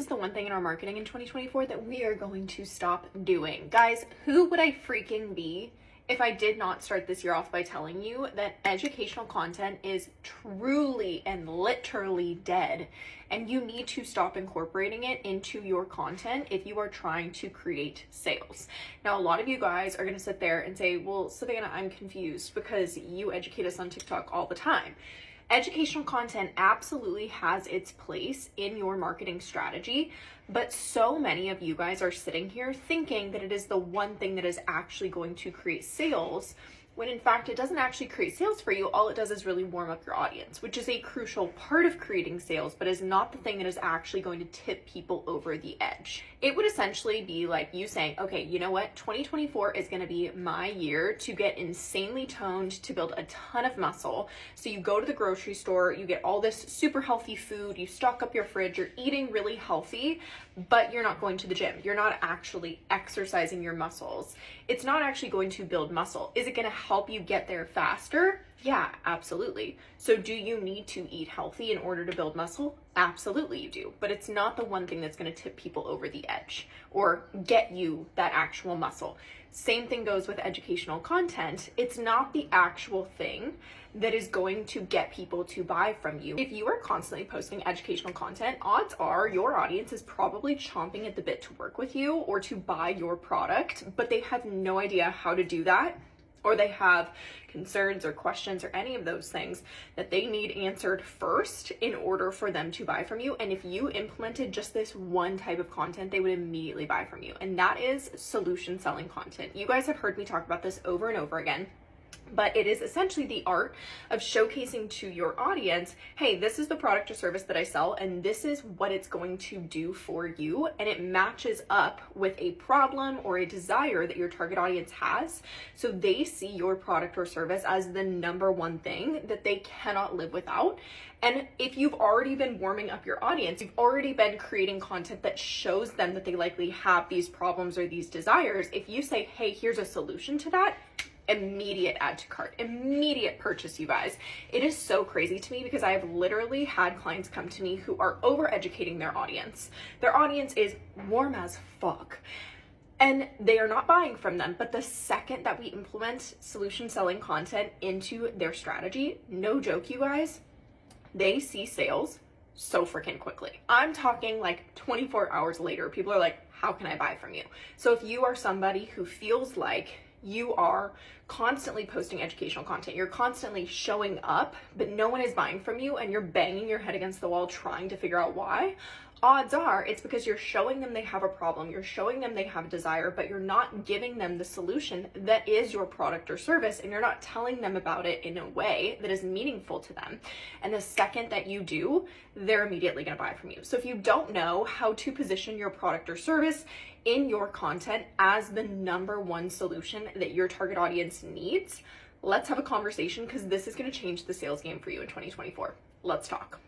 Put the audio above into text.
is the one thing in our marketing in 2024 that we are going to stop doing. Guys, who would I freaking be if I did not start this year off by telling you that educational content is truly and literally dead, and you need to stop incorporating it into your content if you are trying to create sales. Now, a lot of you guys are going to sit there and say, well, Savannah, I'm confused because you educate us on TikTok all the time. Educational content absolutely has its place in your marketing strategy, but so many of you guys are sitting here thinking that it is the one thing that is actually going to create sales, when in fact it doesn't actually create sales for you. All it does is really warm up your audience, which is a crucial part of creating sales, but is not the thing that is actually going to tip people over the edge. It would essentially be like you saying, okay, you know what? 2024 is going to be my year to get insanely toned, to build a ton of muscle. So you go to the grocery store, you get all this super healthy food, you stock up your fridge, you're eating really healthy, but you're not going to the gym. You're not actually exercising your muscles. It's not actually going to build muscle. Is it going to help you get there faster? Yeah, absolutely. So do you need to eat healthy in order to build muscle? Absolutely you do, but it's not the one thing that's going to tip people over the edge or get you that actual muscle. Same thing goes with educational content. It's not the actual thing that is going to get people to buy from you. If you are constantly posting educational content, odds are your audience is probably chomping at the bit to work with you or to buy your product, but they have no idea how to do that, or they have concerns or questions or any of those things that they need answered first in order for them to buy from you. And if you implemented just this one type of content, they would immediately buy from you. And that is solution selling content. You guys have heard me talk about this over and over again, but it is essentially the art of showcasing to your audience, hey, this is the product or service that I sell, and this is what it's going to do for you. And it matches up with a problem or a desire that your target audience has. So they see your product or service as the number one thing that they cannot live without. And if you've already been warming up your audience, you've already been creating content that shows them that they likely have these problems or these desires. If you say, hey, here's a solution to that, immediate add to cart, immediate purchase, you guys. It is so crazy to me because I have literally had clients come to me who are over educating their audience. Their audience is warm as fuck, and they are not buying from them. But the second that we implement solution selling content into their strategy, no joke, you guys, they see sales so freaking quickly. I'm talking like 24 hours later, people are like, how can I buy from you? So if you are somebody who feels like you are constantly posting educational content, you're constantly showing up, but no one is buying from you, and you're banging your head against the wall trying to figure out why, odds are it's because you're showing them they have a problem, you're showing them they have a desire, but you're not giving them the solution that is your product or service, and you're not telling them about it in a way that is meaningful to them. And the second that you do, they're immediately going to buy from you. So if you don't know how to position your product or service in your content as the number one solution that your target audience needs, let's have a conversation, because this is going to change the sales game for you in 2024. Let's talk.